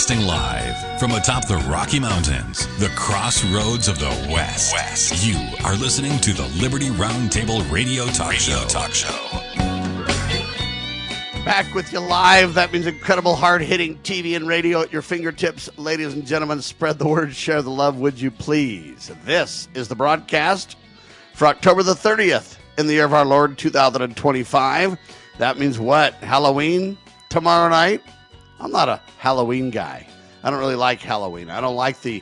Broadcasting live from atop the Rocky Mountains, the crossroads of the West. You are listening to the Liberty RoundTable Radio Talk Show. Back with you live. That means incredible hard-hitting TV and radio at your fingertips. Ladies and gentlemen, spread the word, share the love, would you please? This is the broadcast for October the 30th in the year of our Lord 2025. That means what? Halloween tomorrow night? I'm not a Halloween guy. I don't really like Halloween. I don't like the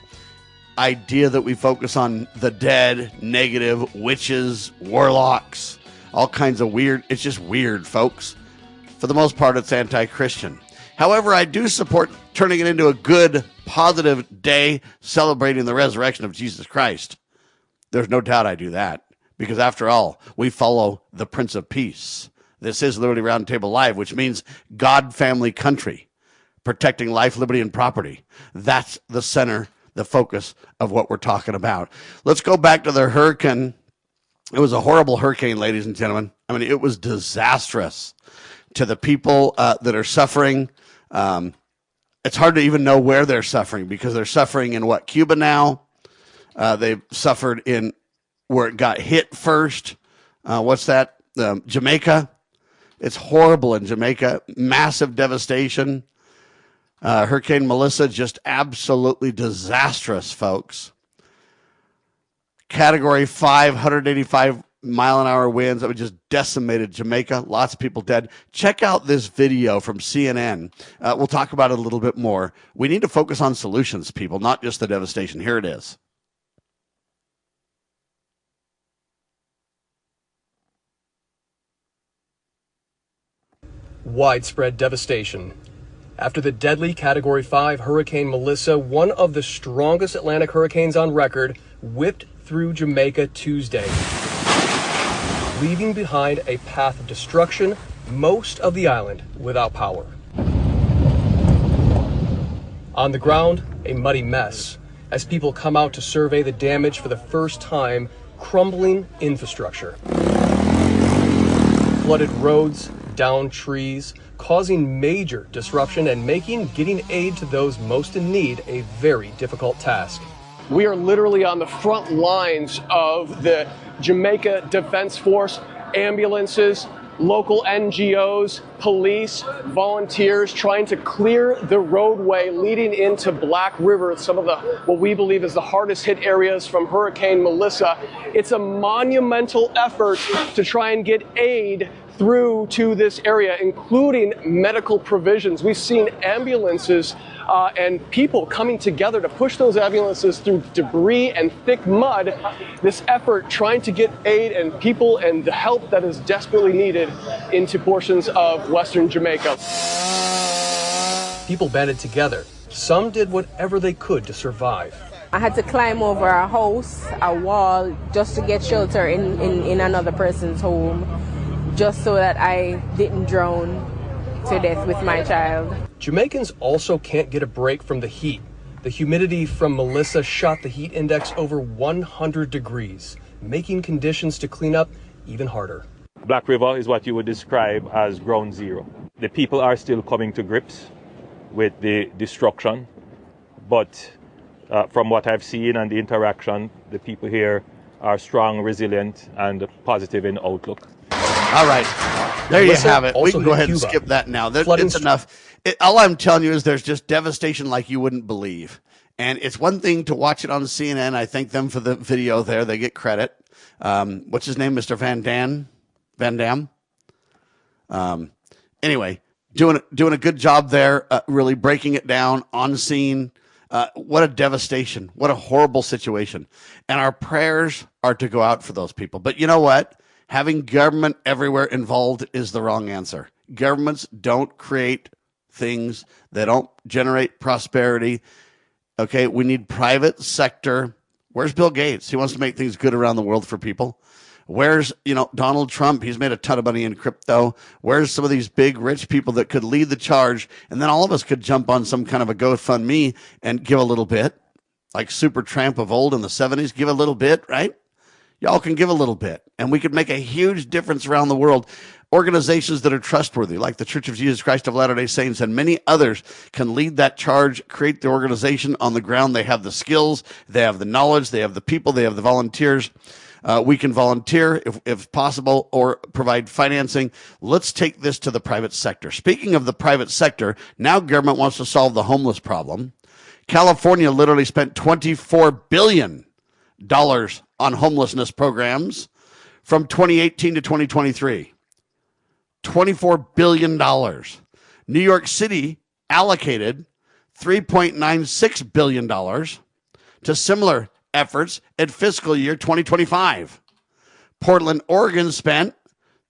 idea that we focus on the dead, negative, witches, warlocks, all kinds of weird. It's just weird, folks. For the most part, it's anti-Christian. However, I do support turning it into a good, positive day celebrating the resurrection of Jesus Christ. There's no doubt I do that because, after all, we follow the Prince of Peace. This is Liberty RoundTable Live, which means God, family, country. Protecting life, liberty, and property. That's the center, the focus of what we're talking about. Let's go back to the hurricane. It was a horrible hurricane, ladies and gentlemen. I mean, it was disastrous to the people that are suffering. It's hard to even know where they're suffering because they're suffering in what, Cuba now? They've suffered in where it got hit first. What's that? Jamaica. It's horrible in Jamaica. Massive devastation. Hurricane Melissa, just absolutely disastrous, folks. Category 5, 185 mile an hour winds that just decimated Jamaica. Lots of people dead. Check out this video from CNN. We'll talk about it a little bit more. We need to focus on solutions, people, not just the devastation. Here it is. Widespread devastation. After the deadly Category 5 Hurricane Melissa, one of the strongest Atlantic hurricanes on record, whipped through Jamaica Tuesday, leaving behind a path of destruction, most of the island without power. On the ground, a muddy mess, as people come out to survey the damage for the first time, crumbling infrastructure. Flooded roads, downed trees, causing major disruption and making getting aid to those most in need a very difficult task. We are literally on the front lines of the Jamaica Defense Force, ambulances, local NGOs, police, volunteers trying to clear the roadway leading into Black River, some of the what we believe is the hardest hit areas from Hurricane Melissa. It's a monumental effort to try and get aid through to this area, including medical provisions. We've seen ambulances and people coming together to push those ambulances through debris and thick mud. This effort trying to get aid and people and the help that is desperately needed into portions of Western Jamaica. People banded together. Some did whatever they could to survive. I had to climb over a house, a wall, just to get shelter in another person's home, just so that I didn't drown to death with my child. Jamaicans also can't get a break from the heat. The humidity from Melissa shot the heat index over 100 degrees, making conditions to clean up even harder. Black River is what you would describe as ground zero. The people are still coming to grips with the destruction, but from what I've seen and the interaction, the people here are strong, resilient, and positive in outlook. All right. There you have it. We can go ahead and skip that now. It's enough. All I'm telling you is there's just devastation like you wouldn't believe. And it's one thing to watch it on CNN. I thank them for the video there. They get credit. What's his name? Mr. Van Dam? Anyway, doing a good job there, really breaking it down on scene. What a devastation. What a horrible situation. And our prayers are to go out for those people. But you know what? Having government everywhere involved is the wrong answer. Governments don't create things. They don't generate prosperity. Okay, we need private sector. Where's Bill Gates? He wants to make things good around the world for people. Where's, Donald Trump? He's made a ton of money in crypto. Where's some of these big rich people that could lead the charge? And then all of us could jump on some kind of a GoFundMe and give a little bit, like Super Tramp of old in the 70s, give a little bit, right? Y'all can give a little bit, and we could make a huge difference around the world. Organizations that are trustworthy, like the Church of Jesus Christ of Latter-day Saints and many others, can lead that charge, create the organization on the ground. They have the skills, they have the knowledge, they have the people, they have the volunteers. We can volunteer if possible or provide financing. Let's take this to the private sector. Speaking of the private sector, now government wants to solve the homeless problem. California literally spent $24 billion on homelessness programs from 2018 to 2023. $24 billion. New York City allocated $3.96 billion to similar efforts in fiscal year 2025. Portland, Oregon spent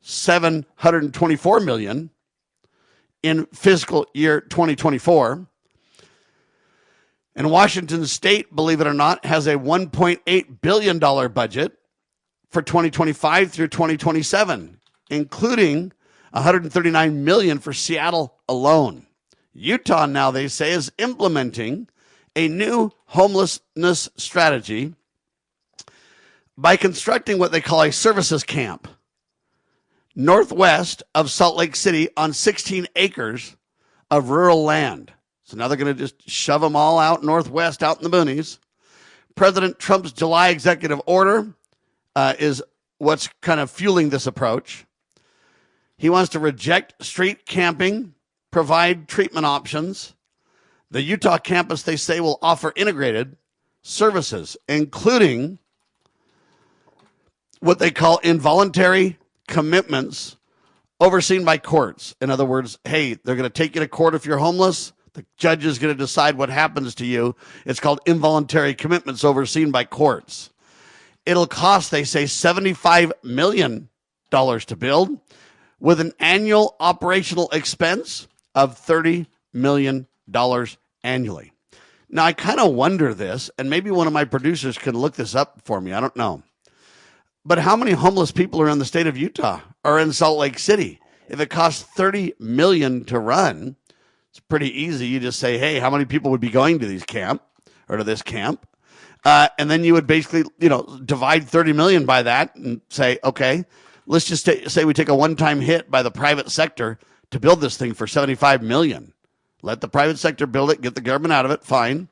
$724 million in fiscal year 2024. And Washington State, believe it or not, has a $1.8 billion budget for 2025 through 2027, including $139 million for Seattle alone. Utah now, they say, is implementing a new homelessness strategy by constructing what they call a services camp northwest of Salt Lake City on 16 acres of rural land. So now they're going to just shove them all out northwest, out in the boonies. President Trump's July executive order is what's kind of fueling this approach. He wants to reject street camping, provide treatment options. The Utah campus, they say, will offer integrated services, including what they call involuntary commitments overseen by courts. In other words, hey, they're going to take you to court if you're homeless. The judge is going to decide what happens to you. It's called involuntary commitments overseen by courts. It'll cost, they say, $75 million to build with an annual operational expense of $30 million annually. Now, I kind of wonder this, and maybe one of my producers can look this up for me. I don't know. But how many homeless people are in the state of Utah or in Salt Lake City? If it costs $30 million to run, it's pretty easy. You just say, hey, how many people would be going to this camp? And then you would basically, divide $30 million by that and say, okay, let's just say we take a one-time hit by the private sector to build this thing for $75 million. Let the private sector build it, get the government out of it, fine.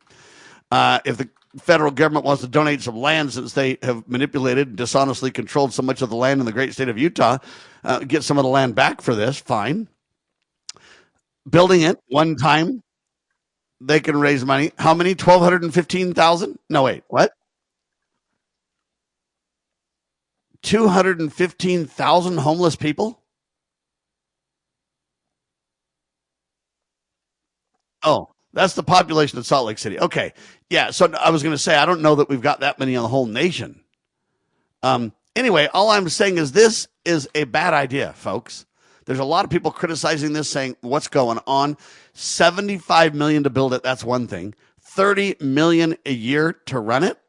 If the federal government wants to donate some land, since they have manipulated and dishonestly controlled so much of the land in the great state of Utah, get some of the land back for this, fine. Building it one time, they can raise money. How many? 1,215,000? No, wait, what? 215,000 homeless people? Oh, that's the population of Salt Lake City. Okay. Yeah. So I was going to say, I don't know that we've got that many on the whole nation. Anyway, all I'm saying is this is a bad idea, folks. There's a lot of people criticizing this, saying, what's going on? $75 million to build it. That's one thing. $30 million a year to run it.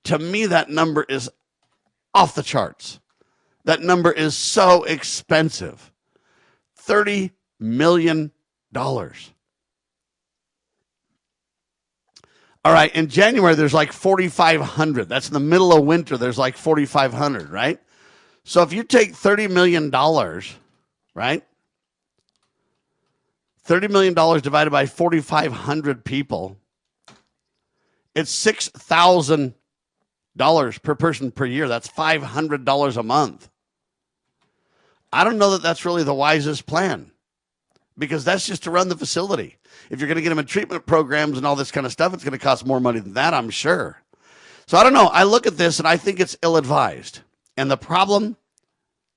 To me, that number is off the charts. That number is so expensive. $30 million. All right, in January, there's like 4,500. That's in the middle of winter. There's like 4,500, right? So if you take $30 million, right? $30 million divided by 4,500 people, it's $6,000 per person per year. That's $500 a month. I don't know that that's really the wisest plan, because that's just to run the facility. If you're going to get them in treatment programs and all this kind of stuff, it's going to cost more money than that, I'm sure. So I don't know. I look at this and I think it's ill-advised. And the problem,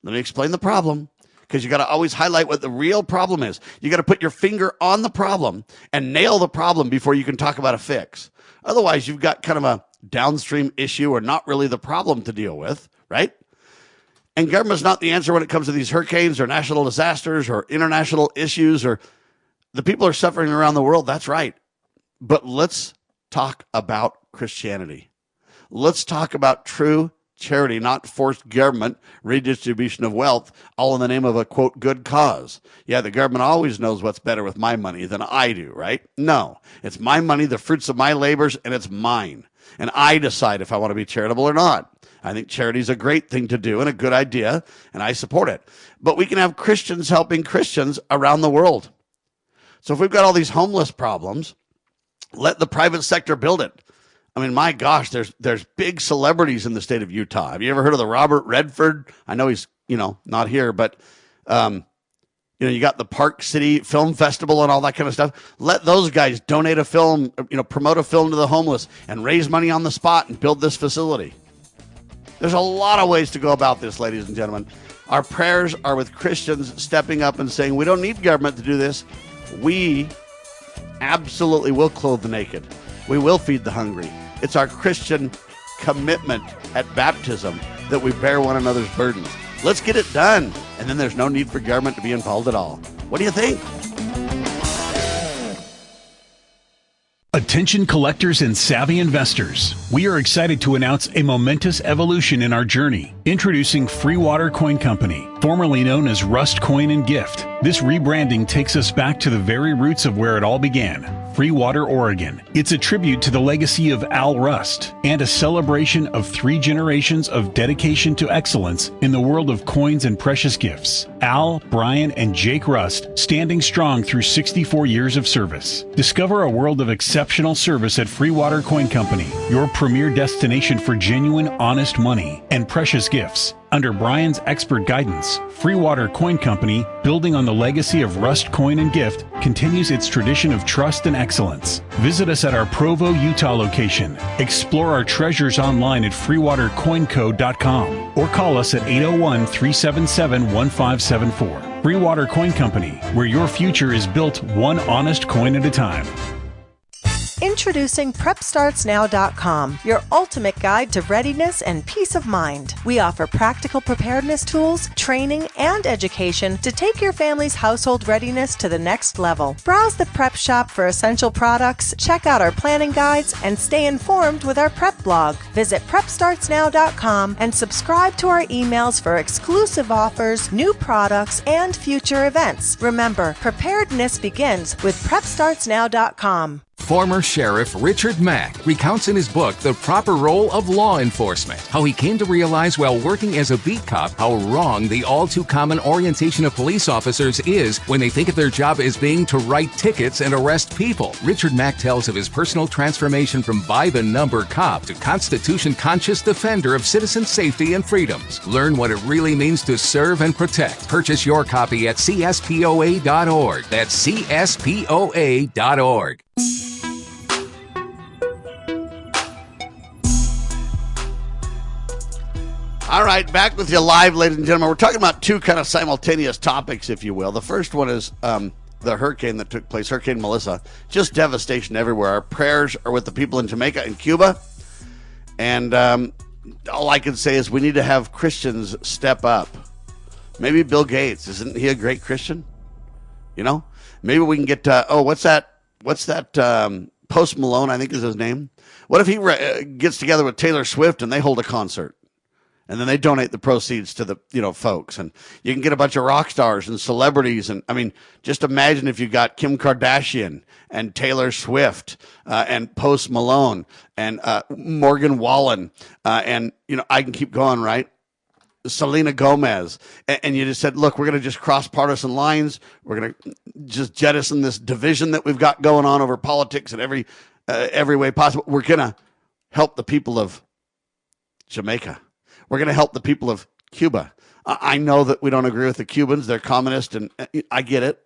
let me explain the problem, because you got to always highlight what the real problem is. You got to put your finger on the problem and nail the problem before you can talk about a fix. Otherwise, you've got kind of a downstream issue or not really the problem to deal with, right? And government's not the answer when it comes to these hurricanes or national disasters or international issues, or the people are suffering around the world. That's right. But let's talk about Christianity. Let's talk about true, charity, not forced government redistribution of wealth, all in the name of a, quote, good cause. Yeah, the government always knows what's better with my money than I do, right? No, it's my money, the fruits of my labors, and it's mine. And I decide if I want to be charitable or not. I think charity is a great thing to do and a good idea, and I support it. But we can have Christians helping Christians around the world. So if we've got all these homeless problems, let the private sector build it. I mean, my gosh, there's big celebrities in the state of Utah. Have you ever heard of the Robert Redford? I know he's, not here, but, you got the Park City Film Festival and all that kind of stuff. Let those guys donate a film, promote a film to the homeless and raise money on the spot and build this facility. There's a lot of ways to go about this, ladies and gentlemen. Our prayers are with Christians stepping up and saying, we don't need government to do this. We absolutely will clothe the naked. We will feed the hungry. It's our Christian commitment at baptism that we bear one another's burdens. Let's get it done. And then there's no need for government to be involved at all. What do you think? Attention collectors and savvy investors. We are excited to announce a momentous evolution in our journey. Introducing Free Water Coin Company, formerly known as Rust Coin and Gift. This rebranding takes us back to the very roots of where it all began. Free Water, Oregon. It's a tribute to the legacy of Al Rust and a celebration of 3 generations of dedication to excellence in the world of coins and precious gifts. Al, Brian, and Jake Rust standing strong through 64 years of service. Discover a world of exceptional service at Free Water Coin Company, your premier destination for genuine, honest money and precious gifts. Under Brian's expert guidance, Free Water Coin Company, building on the legacy of Rust Coin and Gift, continues its tradition of trust and excellence. Visit us at our Provo, Utah location. Explore our treasures online at freewatercoinco.com or call us at 801-377-1574. Free Water Coin Company, where your future is built one honest coin at a time. Introducing PrepStartsNow.com, your ultimate guide to readiness and peace of mind. We offer practical preparedness tools, training, and education to take your family's household readiness to the next level. Browse the prep shop for essential products, check out our planning guides, and stay informed with our prep blog. Visit PrepStartsNow.com and subscribe to our emails for exclusive offers, new products, and future events. Remember, preparedness begins with PrepStartsNow.com. Former Sheriff Richard Mack recounts in his book The Proper Role of Law Enforcement, how he came to realize while working as a beat cop how wrong the all-too-common orientation of police officers is when they think of their job as being to write tickets and arrest people. Richard Mack tells of his personal transformation from by-the-number cop to Constitution-conscious defender of citizen safety and freedoms. Learn what it really means to serve and protect. Purchase your copy at cspoa.org. That's cspoa.org. All right, back with you live, ladies and gentlemen. We're talking about 2 kind of simultaneous topics, if you will. The first one is the hurricane that took place, Hurricane Melissa. Just devastation everywhere. Our prayers are with the people in Jamaica and Cuba. And all I can say is we need to have Christians step up. Maybe Bill Gates. Isn't he a great Christian? Maybe we can get, what's that Post Malone, I think is his name. What if he gets together with Taylor Swift and they hold a concert? And then they donate the proceeds to the, folks. And you can get a bunch of rock stars and celebrities. And, just imagine if you got Kim Kardashian and Taylor Swift and Post Malone and Morgan Wallen. And, I can keep going, right? Selena Gomez. And you just said, look, we're going to just cross partisan lines. We're going to just jettison this division that we've got going on over politics in every way possible. We're going to help the people of Jamaica. We're going to help the people of Cuba. I know that we don't agree with the Cubans. They're communist, and I get it.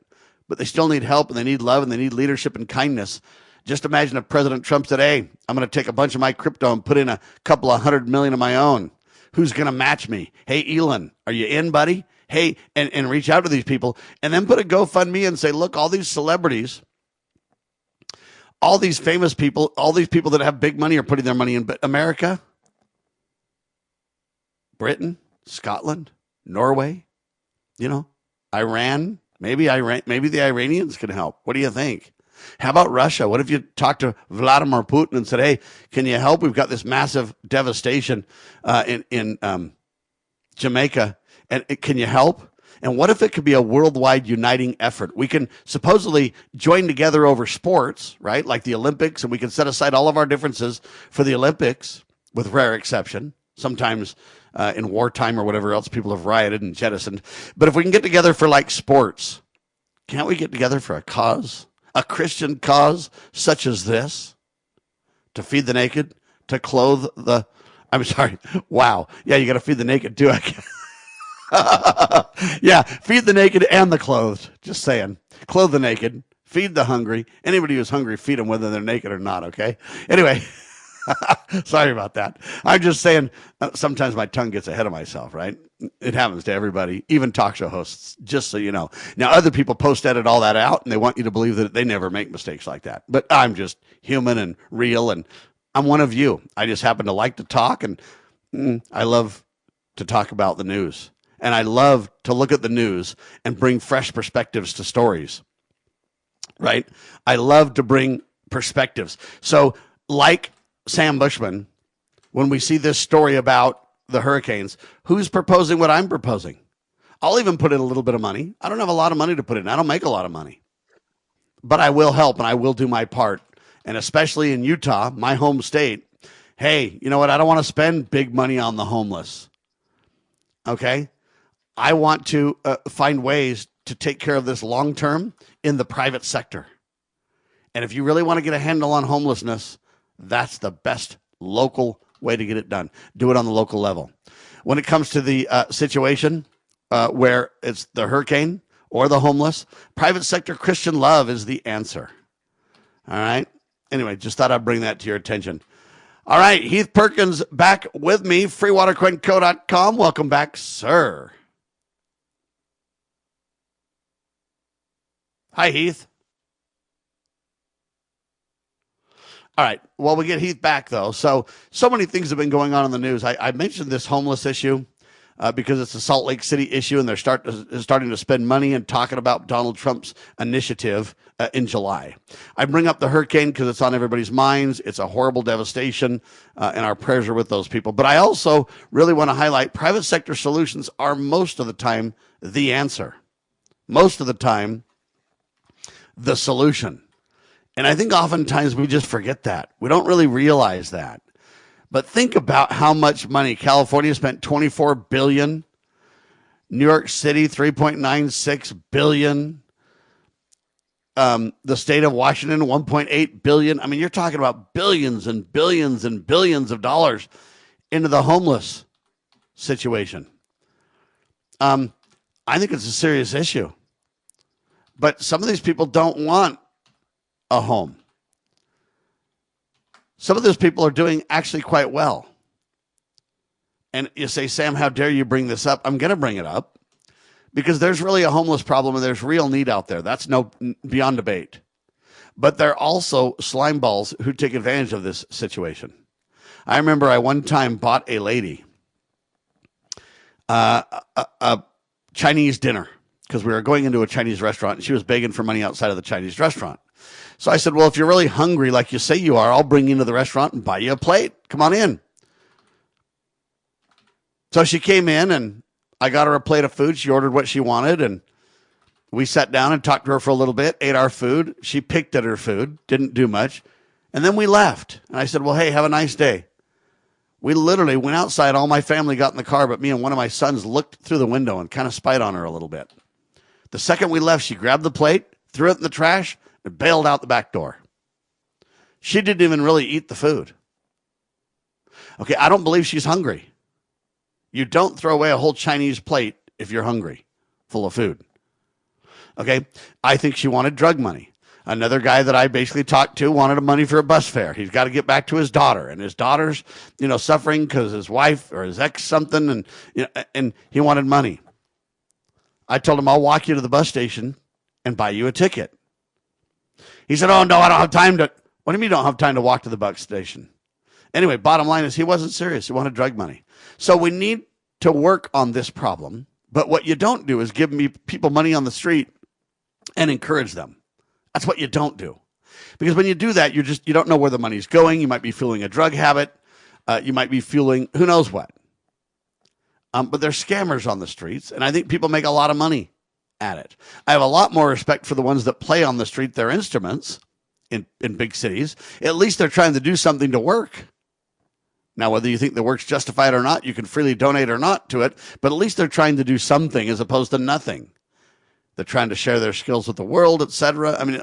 But they still need help, and they need love, and they need leadership and kindness. Just imagine if President Trump said, hey, I'm going to take a bunch of my crypto and put in a couple of $100 million of my own. Who's going to match me? Hey, Elon, are you in, buddy? Hey, and reach out to these people. And then put a GoFundMe and say, look, all these celebrities, all these famous people, all these people that have big money are putting their money in. But America, Britain, Scotland, Norway, Iran, maybe the Iranians can help. What do you think? How about Russia? What if you talked to Vladimir Putin and said, hey, can you help? We've got this massive devastation in Jamaica, and can you help? And what if it could be a worldwide uniting effort? We can supposedly join together over sports, right? Like the Olympics, and we can set aside all of our differences for the Olympics, with rare exception. Sometimes in wartime or whatever else, people have rioted and jettisoned. But if we can get together for like sports, can't we get together for a cause? A Christian cause such as this? To feed the naked, to clothe the... I'm sorry. Wow. Yeah, you got to feed the naked too, I guess. Yeah, feed the naked and the clothed. Just saying. Clothe the naked, feed the hungry. Anybody who's hungry, feed them whether they're naked or not, okay? Anyway, sorry about that. I'm just saying sometimes my tongue gets ahead of myself, right? It happens to everybody, even talk show hosts, just so you know. Now, other people post-edit all that out, and they want you to believe that they never make mistakes like that. But I'm just human and real, and I'm one of you. I just happen to like to talk, and I love to talk about the news. And I love to look at the news and bring fresh perspectives to stories, right? I love to bring perspectives. So like Sam Bushman, when we see this story about the hurricanes, who's proposing what I'm proposing? I'll even put in a little bit of money. I don't have a lot of money to put in. I don't make a lot of money. But I will help and I will do my part. And especially in Utah, my home state, hey, you know what? I don't want to spend big money on the homeless. Okay? I want to find ways to take care of this long term in the private sector. And if you really want to get a handle on homelessness, that's the best local way to get it done. Do it on the local level. When it comes to the situation where it's the hurricane or the homeless, private sector Christian love is the answer. All right? Anyway, just thought I'd bring that to your attention. All right, Heath Perkins back with me, freewatercoinco.com. Welcome back, sir. Hi, Heath. All right. Well, we get Heath back, though. So many things have been going on in the news. I mentioned this homeless issue because it's a Salt Lake City issue, and they're starting to spend money and talking about Donald Trump's initiative in July. I bring up the hurricane because it's on everybody's minds. It's a horrible devastation, and our prayers are with those people. But I also really want to highlight private sector solutions are most of the time the answer. Most of the time, the solution. And I think oftentimes we just forget that. We don't really realize that. But think about how much money California spent, $24 billion. New York City, $3.96 billion. The state of Washington, $1.8 billion. I mean, you're talking about billions and billions and billions of dollars into the homeless situation. I think it's a serious issue. But some of these people don't want a home. Some of those people are doing actually quite well. And you say, Sam, how dare you bring this up? I'm going to bring it up because there's really a homeless problem and there's real need out there. That's beyond debate. But there are also slime balls who take advantage of this situation. I remember I one time bought a lady a Chinese dinner because we were going into a Chinese restaurant and she was begging for money outside of the Chinese restaurant. So I said, well, if you're really hungry like you say you are, I'll bring you into the restaurant and buy you a plate. Come on in. So she came in and I got her a plate of food. She ordered what she wanted and we sat down and talked to her for a little bit, ate our food. She picked at her food, didn't do much. And then we left. And I said, well, hey, have a nice day. We literally went outside. All my family got in the car, but me and one of my sons looked through the window and kind of spied on her a little bit. The second we left, she grabbed the plate, threw it in the trash, and bailed out the back door. She didn't even really eat the food. Okay, I don't believe she's hungry. You don't throw away a whole Chinese plate if you're hungry, full of food. Okay, I think she wanted drug money. Another guy that I basically talked to wanted money for a bus fare. He's got to get back to his daughter, and his daughter's, suffering because his wife or his ex something, and he wanted money. I told him, I'll walk you to the bus station and buy you a ticket. He said, oh, no, I don't have time to. What do you mean you don't have time to walk to the bus station? Anyway, bottom line is he wasn't serious. He wanted drug money. So we need to work on this problem. But what you don't do is give people money on the street and encourage them. That's what you don't do. Because when you do that, you don't know where the money's going. You might be fueling a drug habit. You might be fueling who knows what. But there's scammers on the streets, and I think people make a lot of money at it. I have a lot more respect for the ones that play on the street their instruments in big cities. At least they're trying to do something to work. Now, whether you think the work's justified or not, you can freely donate or not to it, but at least they're trying to do something as opposed to nothing. They're trying to share their skills with the world, etc. I mean,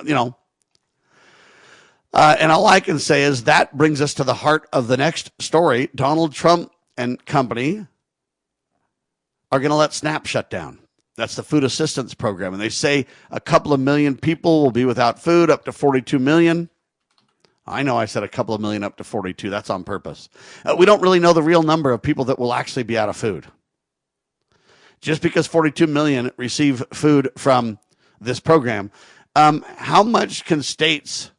and all I can say is that brings us to the heart of the next story. Donald Trump and company are going to let SNAP shut down. That's the food assistance program. And they say a couple of million people will be without food, up to 42 million. I know I said a couple of million up to 42. That's on purpose. We don't really know the real number of people that will actually be out of food. Just because 42 million receive food from this program, how much can the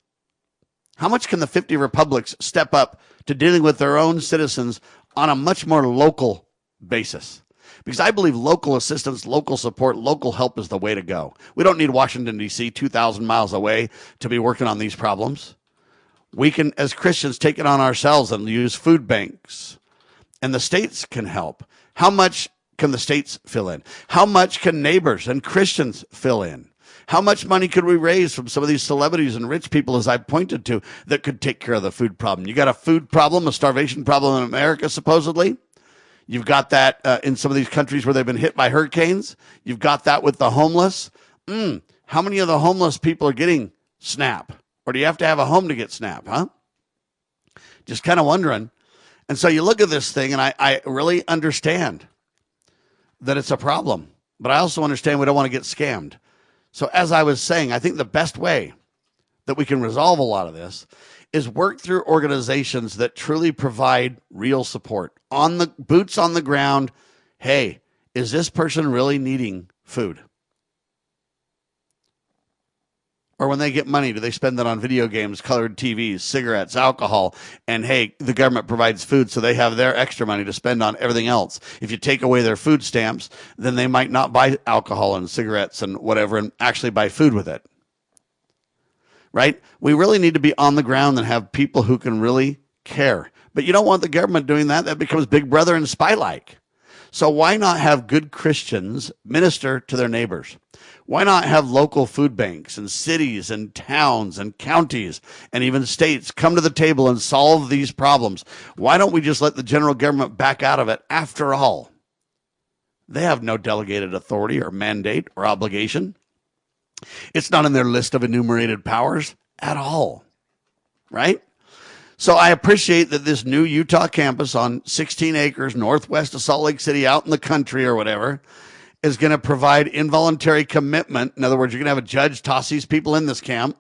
50 republics step up to dealing with their own citizens on a much more local basis? Because I believe local assistance, local support, local help is the way to go. We don't need Washington, D.C., 2,000 miles away to be working on these problems. We can, as Christians, take it on ourselves and use food banks. And the states can help. How much can the states fill in? How much can neighbors and Christians fill in? How much money could we raise from some of these celebrities and rich people, as I pointed to, that could take care of the food problem? You got a food problem, a starvation problem in America, supposedly. You've got that in some of these countries where they've been hit by hurricanes. You've got that with the homeless. How many of the homeless people are getting SNAP? Or do you have to have a home to get SNAP, huh? Just kind of wondering. And so you look at this thing, and I really understand that it's a problem. But I also understand we don't want to get scammed. So as I was saying, I think the best way that we can resolve a lot of this is work through organizations that truly provide real support. On the boots on the ground, hey, is this person really needing food? Or when they get money, do they spend it on video games, colored TVs, cigarettes, alcohol? And hey, the government provides food, so they have their extra money to spend on everything else. If you take away their food stamps, then they might not buy alcohol and cigarettes and whatever and actually buy food with it. Right? We really need to be on the ground and have people who can really care. But you don't want the government doing that. That becomes Big Brother and spy-like. So why not have good Christians minister to their neighbors? Why not have local food banks and cities and towns and counties and even states come to the table and solve these problems? Why don't we just let the general government back out of it? After all, they have no delegated authority or mandate or obligation. It's not in their list of enumerated powers at all, right? So I appreciate that this new Utah campus on 16 acres northwest of Salt Lake City, out in the country or whatever, is going to provide involuntary commitment. In other words, you're going to have a judge toss these people in this camp,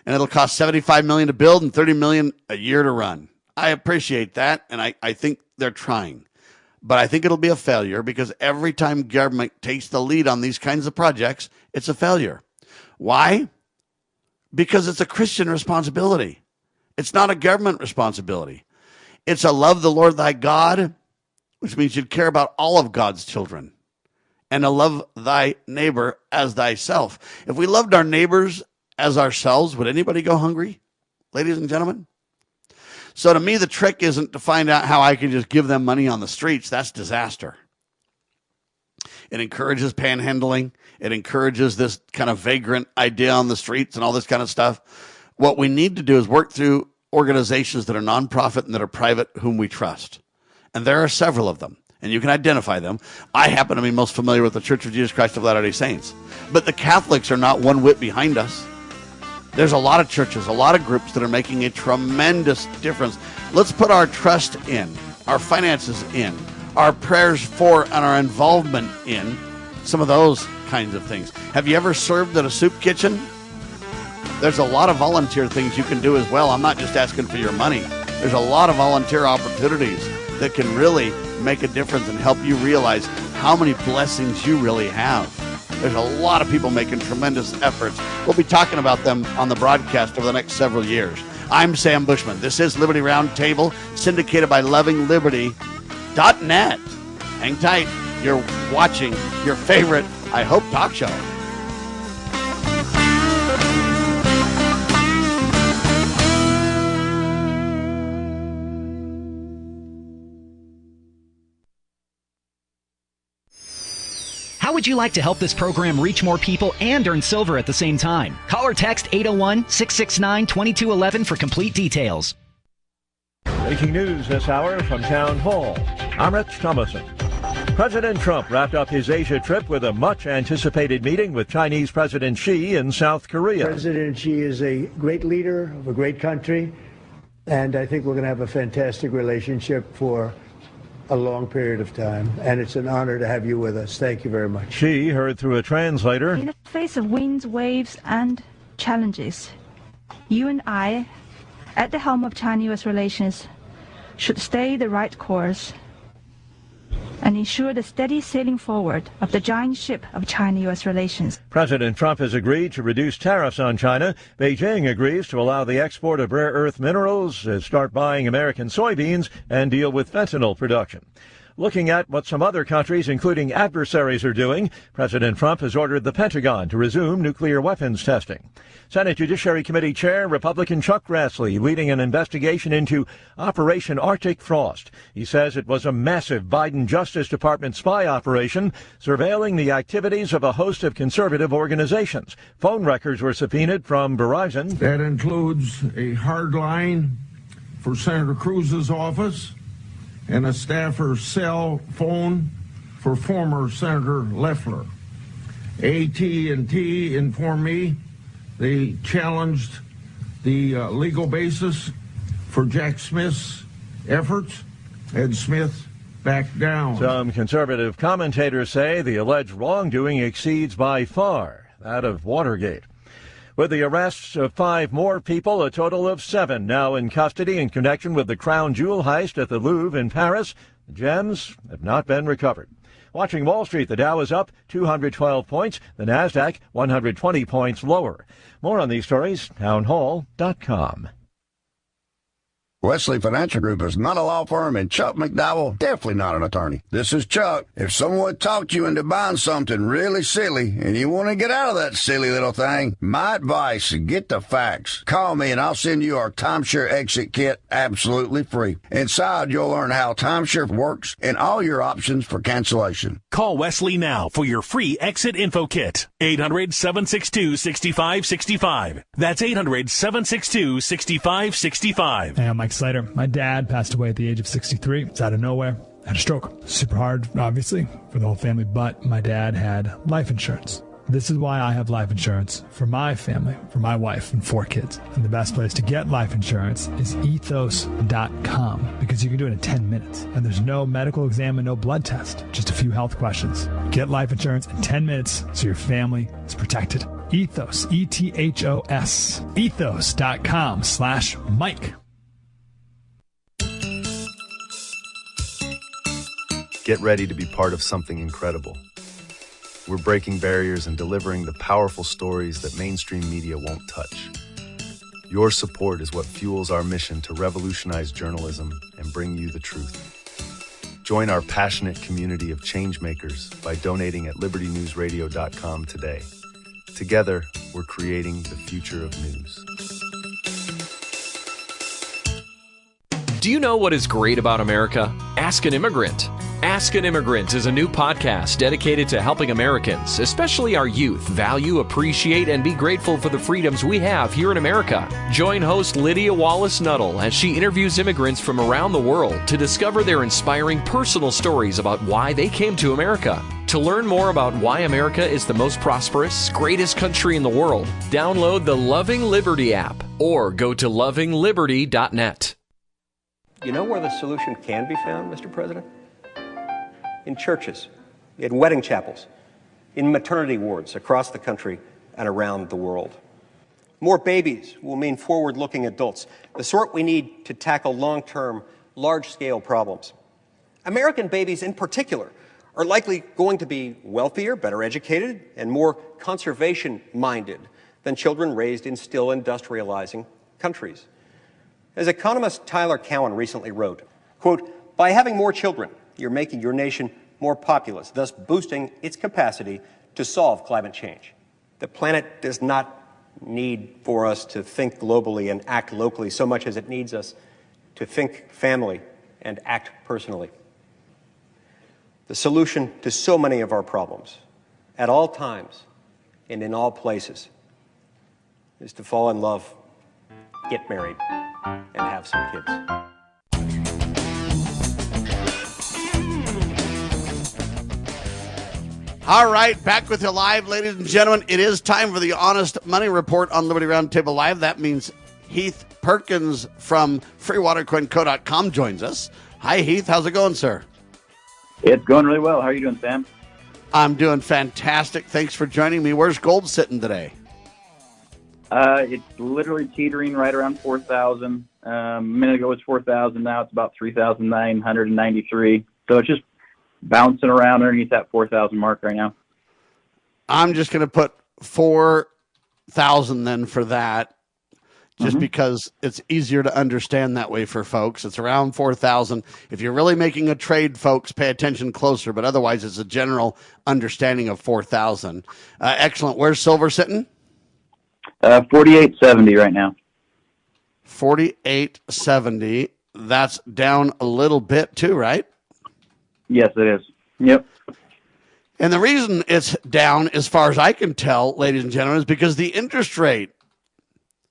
and it'll cost $75 million to build and $30 million a year to run. I appreciate that, and I think they're trying. But I think it'll be a failure because every time government takes the lead on these kinds of projects, it's a failure. Why? Because it's a Christian responsibility. It's not a government responsibility. It's a love the Lord thy God, which means you'd care about all of God's children, and to love thy neighbor as thyself. If we loved our neighbors as ourselves, would anybody go hungry, ladies and gentlemen? So to me, the trick isn't to find out how I can just give them money on the streets. That's disaster. It encourages panhandling. It encourages this kind of vagrant idea on the streets and all this kind of stuff. What we need to do is work through organizations that are nonprofit and that are private whom we trust. And there are several of them, and you can identify them. I happen to be most familiar with the Church of Jesus Christ of Latter-day Saints. But the Catholics are not one whit behind us. There's a lot of churches, a lot of groups that are making a tremendous difference. Let's put our trust in, our finances in, our prayers for, and our involvement in some of those kinds of things. Have you ever served at a soup kitchen? There's a lot of volunteer things you can do as well. I'm not just asking for your money. There's a lot of volunteer opportunities that can really make a difference and help you realize how many blessings you really have. There's a lot of people making tremendous efforts. We'll be talking about them on the broadcast over the next several years. I'm Sam Bushman. This is Liberty Roundtable, syndicated by LovingLiberty.net. Hang tight. You're watching your favorite, I hope, talk show. How would you like to help this program reach more people and earn silver at the same time? Call or text 801-669-2211 for complete details. Breaking news this hour from Town Hall. I'm Rich Thomason. President Trump wrapped up his Asia trip with a much-anticipated meeting with Chinese President Xi in South Korea. President Xi is a great leader of a great country, and I think we're going to have a fantastic relationship for a long period of time, and it's an honor to have you with us. Thank you very much. Xi heard through a translator. In the face of winds, waves, and challenges, you and I, at the helm of China-U.S. relations, should stay the right course and ensure the steady sailing forward of the giant ship of China-U.S. relations. President Trump has agreed to reduce tariffs on China. Beijing agrees to allow the export of rare earth minerals, start buying American soybeans, and deal with fentanyl production. Looking at what some other countries, including adversaries, are doing, President Trump has ordered the Pentagon to resume nuclear weapons testing. Senate Judiciary Committee Chair Republican Chuck Grassley leading an investigation into Operation Arctic Frost. He says it was a massive Biden Justice Department spy operation surveilling the activities of a host of conservative organizations. Phone records were subpoenaed from Verizon. That includes a hard line for Senator Cruz's office and a staffer's cell phone for former Senator Loeffler. AT&T informed me they challenged the legal basis for Jack Smith's efforts, and Smith backed down. Some conservative commentators say the alleged wrongdoing exceeds by far that of Watergate. With the arrests of 5 more people, a total of 7 now in custody in connection with the crown jewel heist at the Louvre in Paris. The gems have not been recovered. Watching Wall Street, the Dow is up 212 points, the Nasdaq 120 points lower. More on these stories, townhall.com. Wesley Financial Group is not a law firm, and Chuck McDowell, definitely not an attorney. This is Chuck. If someone talked you into buying something really silly and you want to get out of that silly little thing, my advice, get the facts. Call me and I'll send you our timeshare exit kit absolutely free. Inside, you'll learn how timeshare works and all your options for cancellation. Call Wesley now for your free exit info kit. 800-762-6565. That's 800-762-6565. Hey, I'm Mike Slater. My dad passed away at the age of 63. It's out of nowhere. Had a stroke. Super hard, obviously, for the whole family, but my dad had life insurance. This is why I have life insurance for my family, for my wife and 4 kids. And the best place to get life insurance is ethos.com, because you can do it in 10 minutes. And there's no medical exam and no blood test, just a few health questions. Get life insurance in 10 minutes so your family is protected. Ethos, E-T-H-O-S, ethos.com/Mike. Get ready to be part of something incredible. We're breaking barriers and delivering the powerful stories that mainstream media won't touch. Your support is what fuels our mission to revolutionize journalism and bring you the truth. Join our passionate community of changemakers by donating at libertynewsradio.com today. Together, we're creating the future of news. Do you know what is great about America? Ask an Immigrant. Ask an Immigrant is a new podcast dedicated to helping Americans, especially our youth, value, appreciate, and be grateful for the freedoms we have here in America. Join host Lydia Wallace-Nuttall as she interviews immigrants from around the world to discover their inspiring personal stories about why they came to America. To learn more about why America is the most prosperous, greatest country in the world, download the Loving Liberty app or go to lovingliberty.net. You know where the solution can be found, Mr. President? In churches, in wedding chapels, in maternity wards across the country and around the world. More babies will mean forward-looking adults, the sort we need to tackle long-term, large-scale problems. American babies in particular are likely going to be wealthier, better educated, and more conservation-minded than children raised in still industrializing countries. As economist Tyler Cowen recently wrote, quote, "By having more children, you're making your nation more populous, thus boosting its capacity to solve climate change. The planet does not need for us to think globally and act locally so much as it needs us to think family and act personally. The solution to so many of our problems at all times and in all places is to fall in love, get married, and have some kids. All right, back with you live, ladies and gentlemen. It is time for the Honest Money Report on Liberty Roundtable Live. That means Heath Perkins from freewatercoinco.com joins us. Hi, Heath. How's it going, sir? It's going really well. How are you doing, Sam? I'm doing fantastic. Thanks for joining me. Where's gold sitting today? It's literally teetering right around 4,000. A minute ago it was 4,000. Now it's about 3,993. So it's just bouncing around underneath that 4,000 mark right now. I'm just going to put 4,000 then for that, just because it's easier to understand that way for folks. It's around 4,000. If you're really making a trade, folks, pay attention closer, but otherwise it's a general understanding of 4,000. Excellent. Where's silver sitting? 48.70 right now. 48.70. That's down a little bit too, right? Yes, it is. Yep. And the reason it's down, as far as I can tell, ladies and gentlemen, is because the interest rate,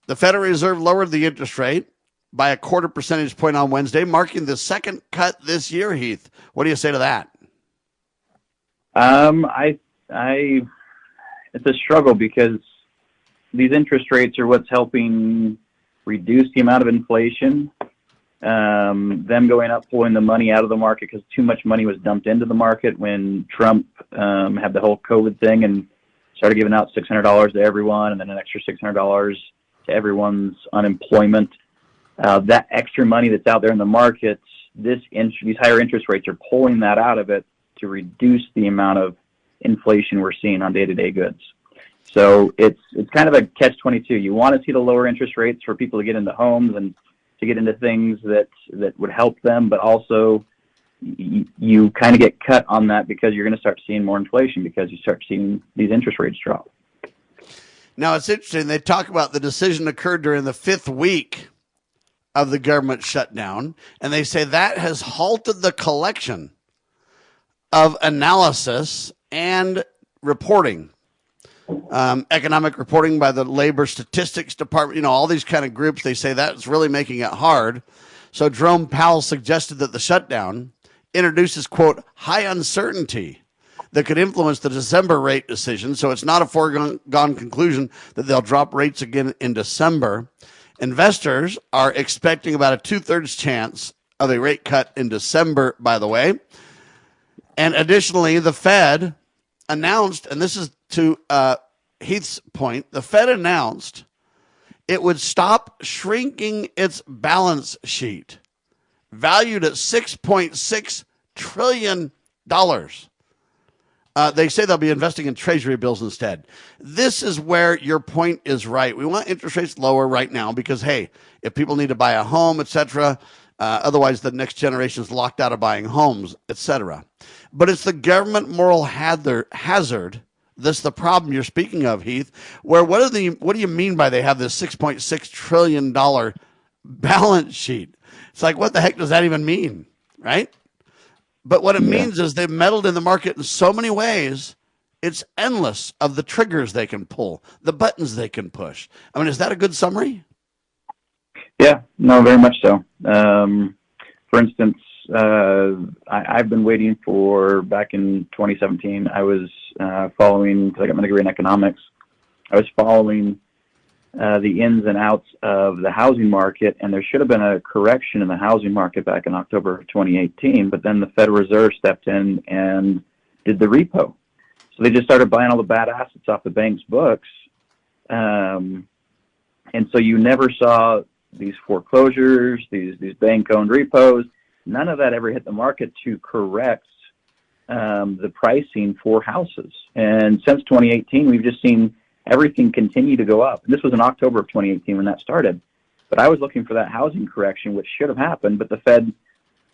the Federal Reserve lowered the interest rate by a 0.25 percentage point on Wednesday, marking the second cut this year, Heath. What do you say to that? It's a struggle because these interest rates are what's helping reduce the amount of inflation. Them going up, pulling the money out of the market because too much money was dumped into the market when Trump had the whole COVID thing and started giving out $600 to everyone and then an extra $600 to everyone's unemployment. That extra money that's out there in the markets, these higher interest rates are pulling that out of it to reduce the amount of inflation we're seeing on day-to-day goods. So it's kind of a catch-22. You want to see the lower interest rates for people to get into homes and to get into things that would help them, but also you kind of get cut on that because you're going to start seeing more inflation because you start seeing these interest rates drop. Now, it's interesting. They talk about the decision occurred during the 5th week of the government shutdown, and they say that has halted the collection of analysis and reporting. Economic reporting by the Labor Statistics Department, all these kind of groups, they say that's really making it hard. So Jerome Powell suggested that the shutdown introduces, quote, high uncertainty that could influence the December rate decision. So it's not a foregone conclusion that they'll drop rates again in December. Investors are expecting about a 2/3 chance of a rate cut in December, by the way. And additionally, the Fed announced, and this is to Heath's point, the Fed announced it would stop shrinking its balance sheet, valued at $6.6 trillion. They say they'll be investing in treasury bills instead. This is where your point is right. We want interest rates lower right now because, hey, if people need to buy a home, etc., otherwise the next generation is locked out of buying homes, etc. But it's the government moral hazard. This is the problem you're speaking of, Heath, where what do you mean by they have this $6.6 trillion balance sheet? It's like, what the heck does that even mean, right? But what it means is they've meddled in the market in so many ways, it's endless of the triggers they can pull, the buttons they can push. I mean, is that a good summary? Yeah, no, very much so. For instance, I've been waiting for, back in 2017, I was following, because I got my degree in economics, I was following the ins and outs of the housing market, and there should have been a correction in the housing market back in October of 2018, but then the Federal Reserve stepped in and did the repo. So they just started buying all the bad assets off the bank's books, and so you never saw these foreclosures, these bank-owned repos. None of that ever hit the market to correct the pricing for houses. And since 2018, we've just seen everything continue to go up. And this was in October of 2018 when that started. But I was looking for that housing correction, which should have happened, but the Fed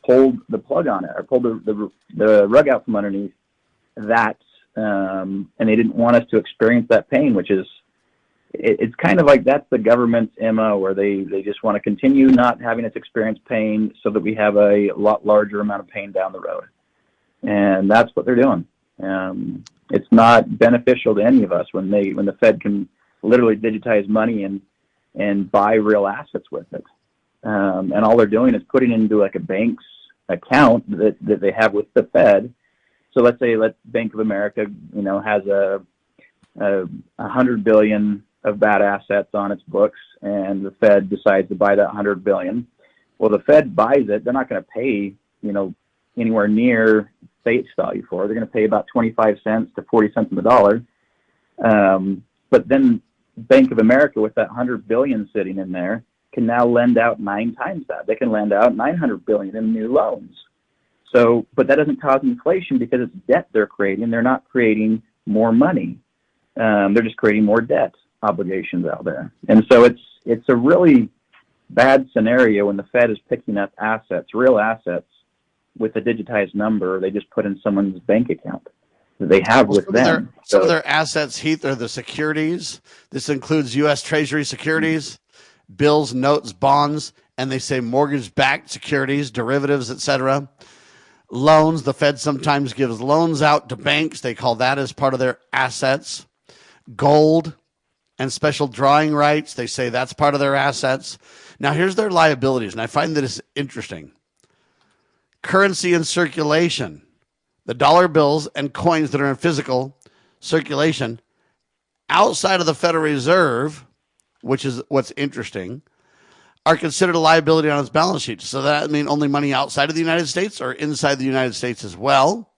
pulled the plug on it, or pulled the rug out from underneath that, and they didn't want us to experience that pain, which is, it's kind of like that's the government's MO, where they just want to continue not having us experience pain so that we have a lot larger amount of pain down the road. And that's what they're doing. It's not beneficial to any of us when the Fed can literally digitize money and buy real assets with it. And all they're doing is putting into like a bank's account that they have with the Fed. So let's say Bank of America, has a $100 billion of bad assets on its books, and the Fed decides to buy that $100 billion. Well, the Fed buys it. They're not going to pay, anywhere near face value for it. They're going to pay about 25 cents to 40 cents on the dollar. But then Bank of America, with that $100 billion sitting in there, can now lend out 9 times that. They can lend out $900 billion in new loans. So, but that doesn't cause inflation because it's debt they're creating. They're not creating more money. They're just creating more debt obligations out there. And so it's a really bad scenario when the Fed is picking up assets, real assets, with a digitized number they just put in someone's bank account that they have with them. Some of their assets, Heath, are the securities. This includes U.S. Treasury securities, bills, notes, bonds, and they say mortgage-backed securities, derivatives, etc. Loans, the Fed sometimes gives loans out to banks. They call that as part of their assets. Gold and special drawing rights, they say that's part of their assets. Now, here's their liabilities, and I find that it's interesting. Currency in circulation, the dollar bills and coins that are in physical circulation outside of the Federal Reserve, which is what's interesting, are considered a liability on its balance sheet. So that means only money outside of the United States or inside the United States as well.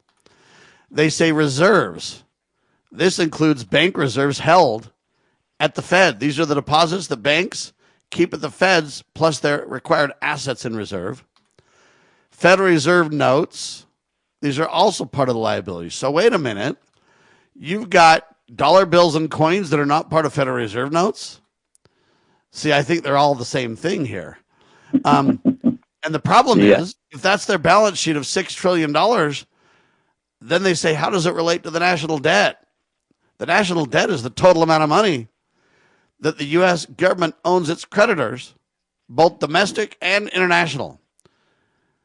They say reserves. This includes bank reserves held at the Fed. These are the deposits that banks keep at the Feds plus their required assets in reserve. Federal Reserve notes, these are also part of the liability. So wait a minute. You've got dollar bills and coins that are not part of Federal Reserve notes? See, I think they're all the same thing here. And the problem is, if that's their balance sheet of $6 trillion, then they say, how does it relate to the national debt? The national debt is the total amount of money that the U.S. government owns its creditors, both domestic and international.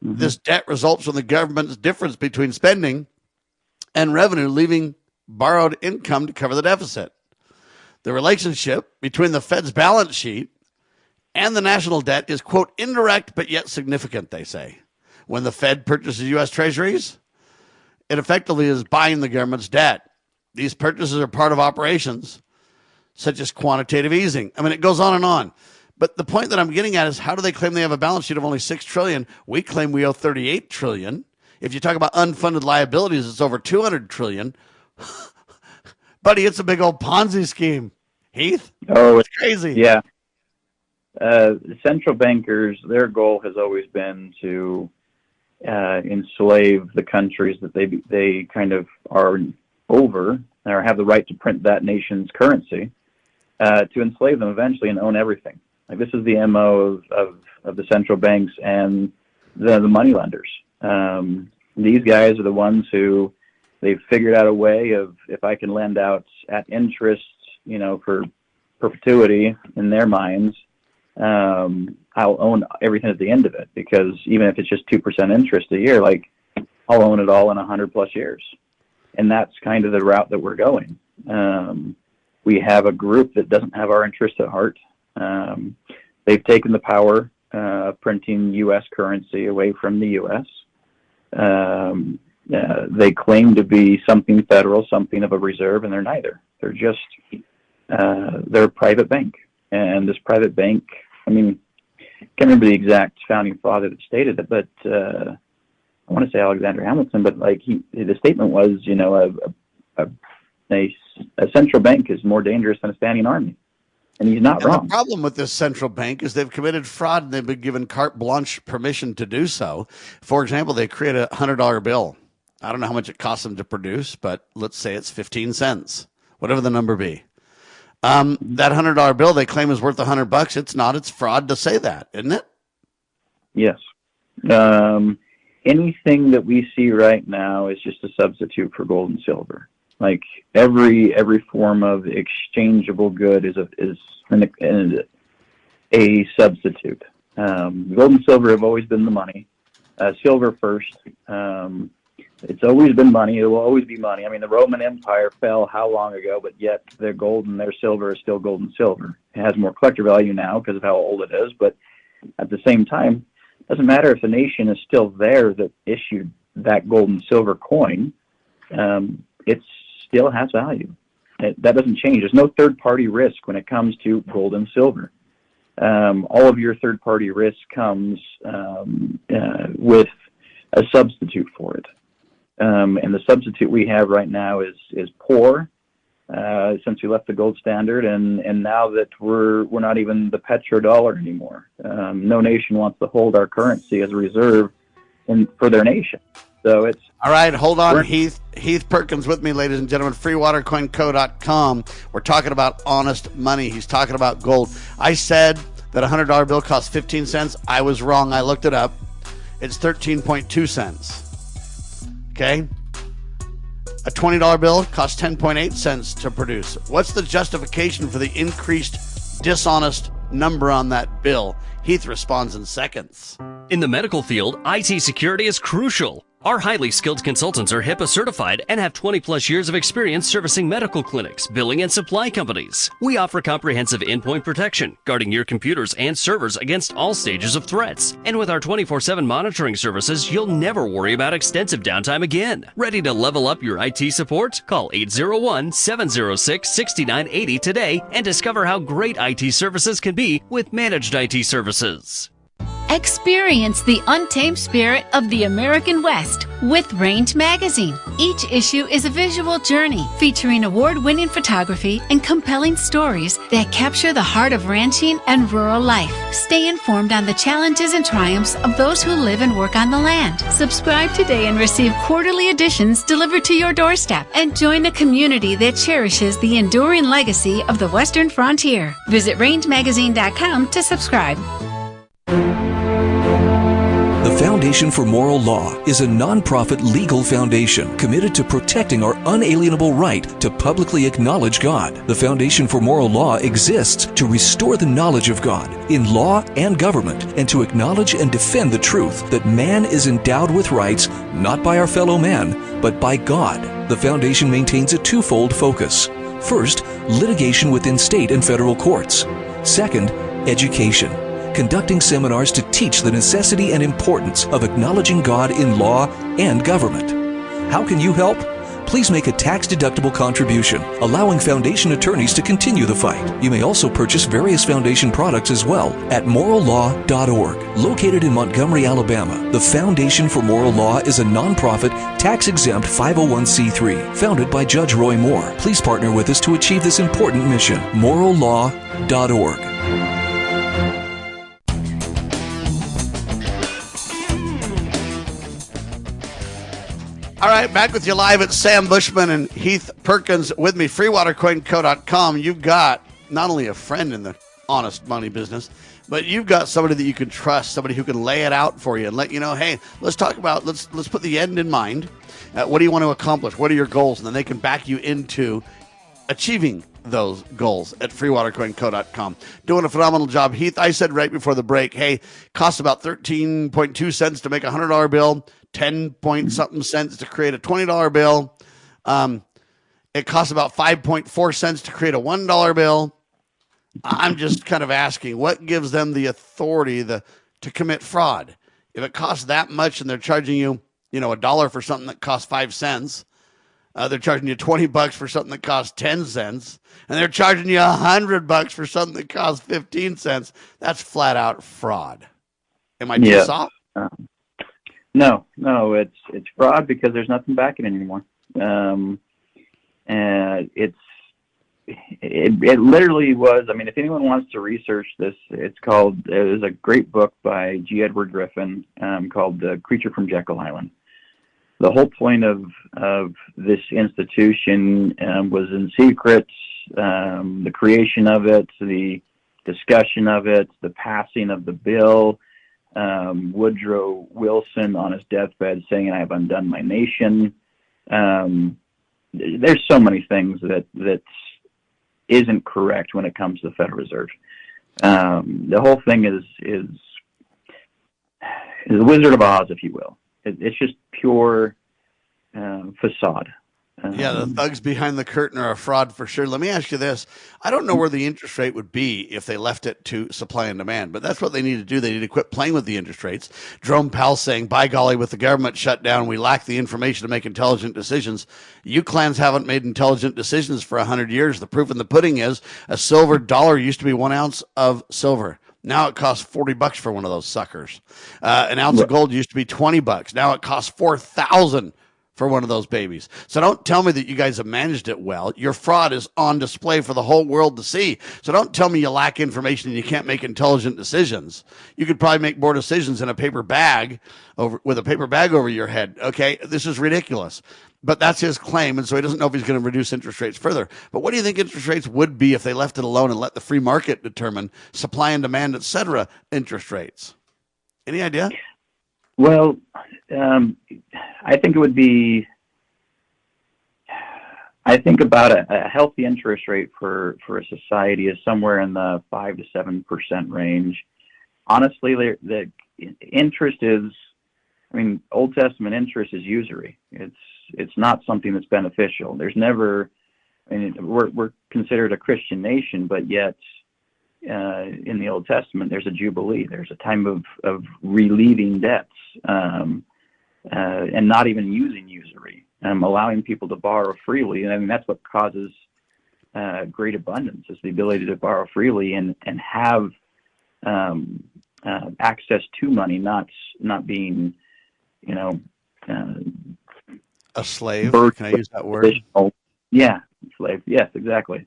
Mm-hmm. This debt results from the government's difference between spending and revenue, leaving borrowed income to cover the deficit. The relationship between the Fed's balance sheet and the national debt is, quote, indirect but yet significant, they say. When the Fed purchases U.S. treasuries, it effectively is buying the government's debt. These purchases are part of operations such as quantitative easing. I mean, it goes on and on. But the point that I'm getting at is, how do they claim they have a balance sheet of only $6 trillion? We claim we owe $38 trillion. If you talk about unfunded liabilities, it's over $200 trillion. Buddy, it's a big old Ponzi scheme. Heath? Oh, it's crazy. Yeah. Central bankers, their goal has always been to enslave the countries that they kind of are over, or have the right to print that nation's currency, to enslave them eventually and own everything. Like, this is the MO of the central banks and the money lenders. These guys are the ones who they've figured out a way of, if I can lend out at interest, for perpetuity in their minds, I'll own everything at the end of it, because even if it's just 2% interest a year, like, I'll own it all in 100+ years. And that's kind of the route that we're going. We have a group that doesn't have our interest at heart. They've taken the power of printing U.S. currency away from the U.S. They claim to be something federal, something of a reserve, and they're neither. They're just, they're a private bank. And this private bank, I mean, I can't remember the exact founding father that stated it, but I want to say Alexander Hamilton, but like the statement was, a central bank is more dangerous than a standing army. And he's not wrong. The problem with this central bank is they've committed fraud and they've been given carte blanche permission to do so. For example, they create a $100 bill. I don't know how much it costs them to produce, but let's say it's 15 cents, whatever the number be. That $100 bill they claim is worth $100. It's not. It's fraud to say that, isn't it? Yes. Anything that we see right now is just a substitute for gold and silver. Like, every form of exchangeable good is a substitute. Gold and silver have always been the money. Silver first. It's always been money. It will always be money. I mean, the Roman Empire fell how long ago, but yet their gold and their silver is still gold and silver. It has more collector value now because of how old it is, but at the same time, it doesn't matter if the nation is still there that issued that gold and silver coin. It still has value. That doesn't change. There's no third-party risk when it comes to gold and silver. All of your third-party risk comes with a substitute for it. And the substitute we have right now is poor, since we left the gold standard, and now that we're not even the petrodollar anymore. No nation wants to hold our currency as a reserve for their nation. So it's all right. Hold on, Heath Perkins with me, ladies and gentlemen. freewatercoinco.com. We're talking about honest money. He's talking about gold. I said that a $100 bill costs 15 cents. I was wrong. I looked it up. It's 13.2 cents. Okay. A $20 bill costs 10.8 cents to produce. What's the justification for the increased dishonest number on that bill? Heath responds in seconds. In the medical field, IT security is crucial. Our highly skilled consultants are HIPAA certified and have 20 plus years of experience servicing medical clinics, billing, and supply companies. We offer comprehensive endpoint protection, guarding your computers and servers against all stages of threats. And with our 24/7 monitoring services, you'll never worry about extensive downtime again. Ready to level up your IT support? Call 801-706-6980 today and discover how great IT services can be with managed IT services. Experience the untamed spirit of the American West with Range Magazine. Each issue is a visual journey featuring award-winning photography and compelling stories that capture the heart of ranching and rural life. Stay informed on the challenges and triumphs of those who live and work on the land. Subscribe today and receive quarterly editions delivered to your doorstep, and join a community that cherishes the enduring legacy of the Western frontier. Visit rangemagazine.com to subscribe. The Foundation for Moral Law is a nonprofit legal foundation committed to protecting our unalienable right to publicly acknowledge God. The Foundation for Moral Law exists to restore the knowledge of God in law and government, and to acknowledge and defend the truth that man is endowed with rights not by our fellow man, but by God. The Foundation maintains a twofold focus. First, litigation within state and federal courts. Second, education, conducting seminars to teach the necessity and importance of acknowledging God in law and government. How can you help? Please make a tax-deductible contribution, allowing Foundation attorneys to continue the fight. You may also purchase various Foundation products as well at morallaw.org. Located in Montgomery, Alabama, the Foundation for Moral Law is a nonprofit, tax-exempt 501c3 founded by Judge Roy Moore. Please partner with us to achieve this important mission. morallaw.org. All right, back with you live at Sam Bushman and Heath Perkins with me, freewatercoinco.com. You've got not only a friend in the honest money business, but you've got somebody that you can trust, somebody who can lay it out for you and let you know, hey, let's talk about, let's put the end in mind. What do you want to accomplish? What are your goals? And then they can back you into achieving those goals at freewatercoinco.com. Doing a phenomenal job. Heath, I said right before the break, hey, costs about 13.2 cents to make a $100 bill. 10 point something cents to create a $20 bill. It costs about 5.4 cents to create a $1 bill. I'm just kind of asking, what gives them the authority to commit fraud? If it costs that much and they're charging you, $1 for something that costs 5 cents, they're charging you $20 for something that costs 10 cents, and they're charging you $100 for something that costs 15 cents. That's flat out fraud. Am I too soft? No, it's fraud because there's nothing backing it anymore. And it literally was. I mean, if anyone wants to research this, there's a great book by G. Edward Griffin called The Creature from Jekyll Island. The whole point of this institution was in secret. The creation of it, the discussion of it, the passing of the bill. Woodrow Wilson on his deathbed saying, "I have undone my nation." There's so many things that isn't correct when it comes to the Federal Reserve. The whole thing is the Wizard of Oz, if you will. It's just pure facade. Yeah, the thugs behind the curtain are a fraud for sure. Let me ask you this. I don't know where the interest rate would be if they left it to supply and demand, but that's what they need to do. They need to quit playing with the interest rates. Jerome Powell saying, by golly, with the government shut down, we lack the information to make intelligent decisions. You clans haven't made intelligent decisions for 100 years. The proof in the pudding is a silver dollar used to be 1 ounce of silver. Now it costs $40 for one of those suckers. An ounce of gold used to be $20. Now it costs $4,000 for one of those babies. So don't tell me that you guys have managed it well. Your fraud is on display for the whole world to see. So don't tell me you lack information and you can't make intelligent decisions. You could probably make more decisions in a paper bag with a paper bag over your head. Okay, this is ridiculous. But that's his claim, and so he doesn't know if he's going to reduce interest rates further. But what do you think interest rates would be if they left it alone and let the free market determine supply and demand, et cetera, interest rates? Any idea? Well, I think it would be, I think about a healthy interest rate for a society is somewhere in the 5 to 7% range. Honestly, the interest is, I mean, Old Testament interest is usury. It's not something that's beneficial. There's never, I mean, we're considered a Christian nation, but yet in the Old Testament, there's a jubilee. There's a time of relieving debts and not even using usury, allowing people to borrow freely. And I mean, that's what causes great abundance, is the ability to borrow freely and have access to money, not being, a slave. Can I use that word? Yeah, slave. Yes, exactly.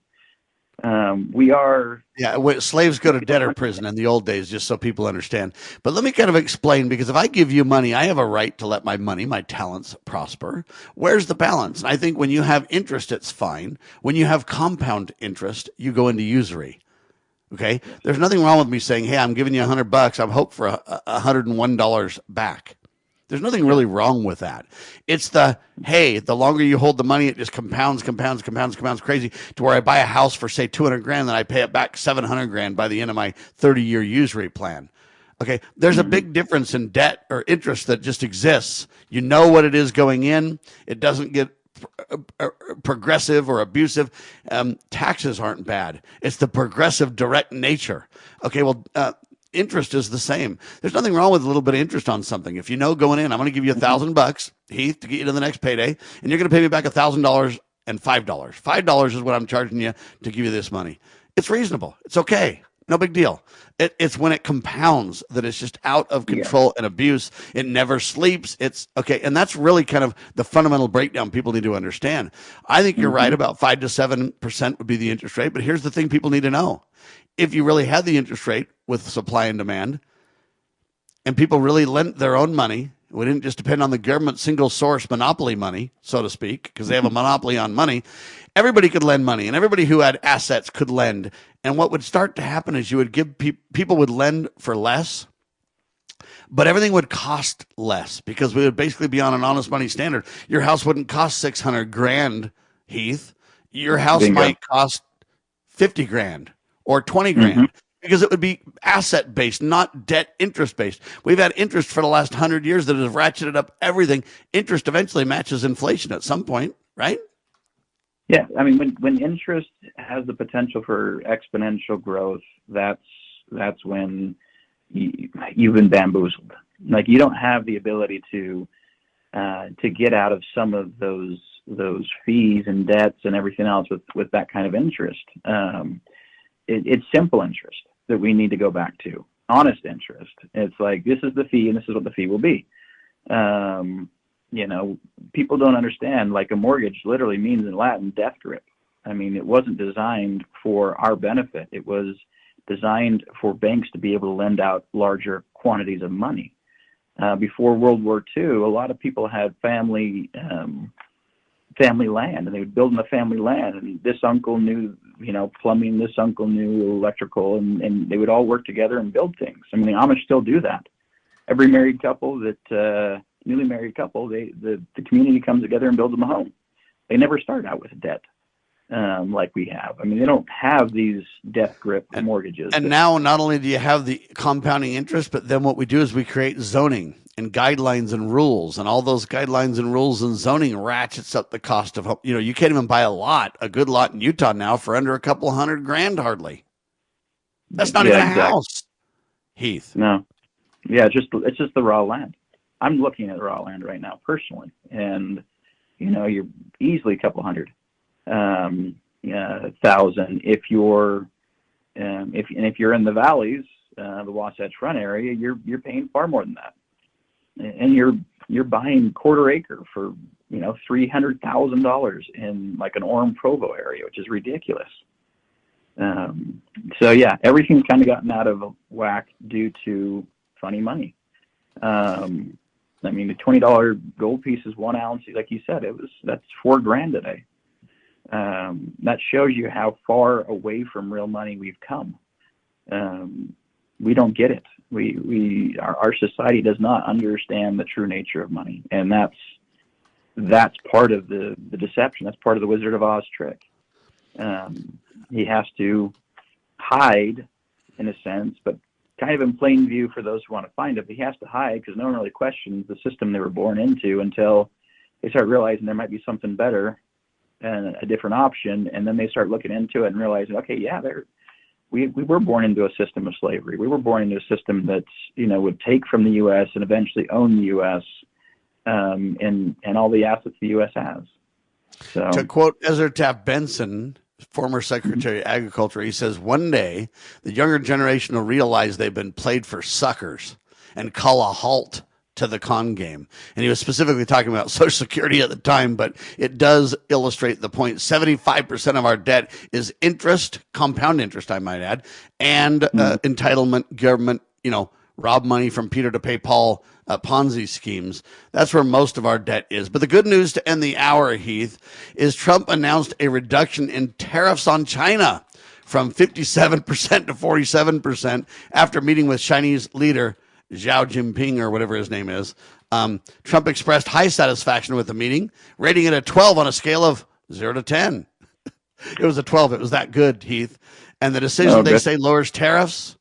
We are. Yeah, slaves go to debtor prison in the old days, just so people understand. But let me kind of explain, because if I give you money, I have a right to let my money, my talents prosper. Where's the balance? And I think when you have interest, it's fine. When you have compound interest, you go into usury. Okay? There's nothing wrong with me saying, hey, I'm giving you $100. I'm hope for $101 back. There's nothing really wrong with that. It's the longer you hold the money, it just compounds crazy to where I buy a house for, say, $200,000, then I pay it back $700,000 by the end of my 30-year usury plan. Okay, there's a big difference in debt or interest that just exists. You know what it is going in. It doesn't get progressive or abusive. Taxes aren't bad. It's the progressive direct nature. Okay, well, interest is the same. There's nothing wrong with a little bit of interest on something. If you know going in, I'm going to give you $1,000, Heath, to get you to the next payday, and you're going to pay me back $1,000 and $5. $5 is what I'm charging you to give you this money. It's reasonable. It's okay. No big deal. It's when it compounds that it's just out of control and abuse. It never sleeps. It's okay. And that's really kind of the fundamental breakdown people need to understand. I think you're right about 5 to 7% would be the interest rate. But here's the thing people need to know. If you really had the interest rate with supply and demand, and people really lent their own money, we didn't just depend on the government single source monopoly money, so to speak, because they have a monopoly on money, everybody could lend money, and everybody who had assets could lend. And what would start to happen is you would give people would lend for less, but everything would cost less, because we would basically be on an honest money standard. Your house wouldn't cost $600,000, Heath. Your house might cost $50,000 or $20,000. Because it would be asset based, not debt interest based. We've had interest for the last 100 years that has ratcheted up everything. Interest eventually matches inflation at some point, right? Yeah, I mean, when interest has the potential for exponential growth, that's when you've been bamboozled. Like, you don't have the ability to get out of some of those fees and debts and everything else with that kind of interest. It's simple interest that we need to go back to. Honest interest. It's like, this is the fee and this is what the fee will be. People don't understand, like, a mortgage literally means in Latin death grip. I mean, it wasn't designed for our benefit. It was designed for banks to be able to lend out larger quantities of money. Before World War II, a lot of people had family land, and they would build in the family land, and this uncle knew plumbing, this uncle knew electrical, and they would all work together and build things. I mean, the Amish still do that. Every married couple newly married couple, the community comes together and builds them a home. They never start out with debt. like we have. I mean, they don't have these death grip mortgages. And now not only do you have the compounding interest, but then what we do is we create zoning and guidelines and rules, and all those guidelines and rules and zoning ratchets up the cost of home. You can't even buy a good lot in Utah now for under a couple $100,000 hardly. That's not even a house, Heath. No. Yeah, it's just the raw land. I'm looking at raw land right now personally, and you're easily a couple hundred thousand if you're if you're in the valleys, the Wasatch Front area, you're paying far more than that, and you're buying quarter acre for $300,000 in like an Orem Provo area, which is ridiculous. So yeah, everything's kind of gotten out of whack due to funny money. I mean, the $20 gold piece is 1 ounce. Like you said, that's $4,000 today. That shows you how far away from real money we've come. We don't get it. Our society does not understand the true nature of money, and that's part of the deception. That's part of the Wizard of Oz trick. He has to hide, in a sense, but kind of in plain view for those who want to find it. But he has to hide because no one really questions the system they were born into until they start realizing there might be something better and a different option, and then they start looking into it and realizing, okay, yeah, we were born into a system of slavery. We were born into a system that's would take from the U.S. and eventually own the U.S. And all the assets the U.S. has. So, to quote Ezra Taft Benson, former Secretary of Agriculture, he says, one day the younger generation will realize they've been played for suckers and call a halt to the con game. And he was specifically talking about Social Security at the time, but it does illustrate the point. 75% of our debt is interest, compound interest, I might add, and entitlement, government, rob money from Peter to pay Paul, Ponzi schemes. That's where most of our debt is. But the good news to end the hour, Heath, is Trump announced a reduction in tariffs on China from 57% to 47% after meeting with Chinese leader Xiao Jinping, or whatever his name is. Trump expressed high satisfaction with the meeting, rating it a 12 on a scale of 0 to 10. It was a 12. It was that good, Heath. And the decision, they say, lowers tariffs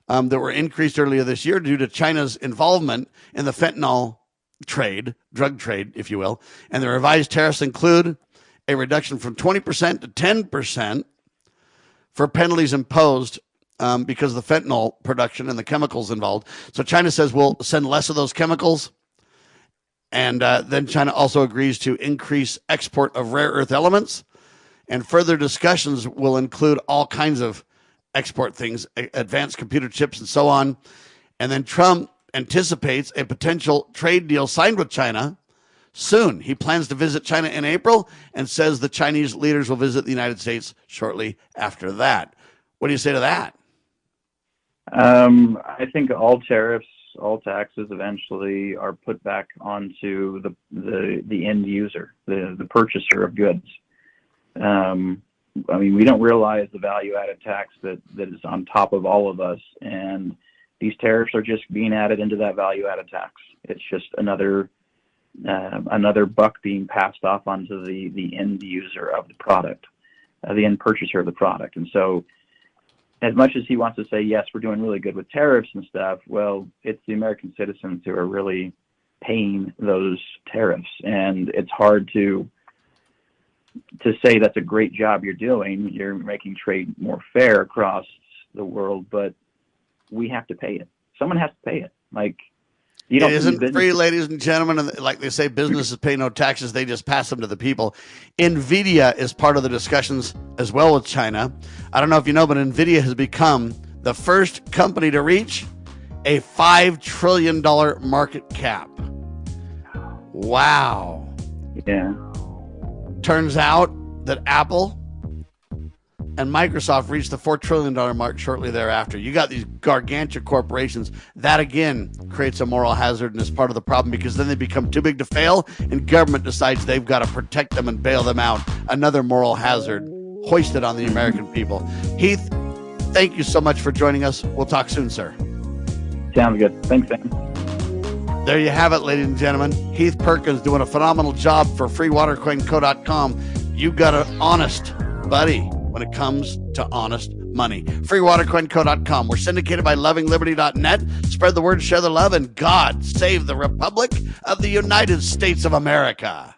that were increased earlier this year due to China's involvement in the fentanyl trade, drug trade, if you will. And the revised tariffs include a reduction from 20% to 10% for penalties imposed because of the fentanyl production and the chemicals involved. So China says we'll send less of those chemicals. And then China also agrees to increase export of rare earth elements. And further discussions will include all kinds of export things, advanced computer chips and so on. And then Trump anticipates a potential trade deal signed with China soon. He plans to visit China in April and says the Chinese leaders will visit the United States shortly after that. What do you say to that? I think all tariffs, all taxes eventually are put back onto the end user, the purchaser of goods. I mean, we don't realize the value-added tax that is on top of all of us, and these tariffs are just being added into that value-added tax. It's just another buck being passed off onto the end user of the product, the end purchaser of the product. And so, as much as he wants to say, yes, we're doing really good with tariffs and stuff, well, it's the American citizens who are really paying those tariffs, and it's hard to say that's a great job you're doing. You're making trade more fair across the world, but we have to pay it. Someone has to pay it. Like, you don't. It isn't free, ladies and gentlemen. And like they say, businesses pay no taxes. They just pass them to the people. NVIDIA is part of the discussions as well with China. I don't know if you know, but NVIDIA has become the first company to reach a $5 trillion market cap. Wow. Yeah. Turns out that Apple and Microsoft reached the $4 trillion mark shortly thereafter. You got these gargantuan corporations. That, again, creates a moral hazard and is part of the problem, because then they become too big to fail and government decides they've got to protect them and bail them out. Another moral hazard hoisted on the American people. Heath, thank you so much for joining us. We'll talk soon, sir. Sounds good. Thanks, Sam. There you have it, ladies and gentlemen. Heath Perkins doing a phenomenal job for freewatercoinco.com. You got an honest buddy when it comes to honest money. FreeWaterCoinCo.com. We're syndicated by LovingLiberty.net. Spread the word, share the love, and God save the Republic of the United States of America.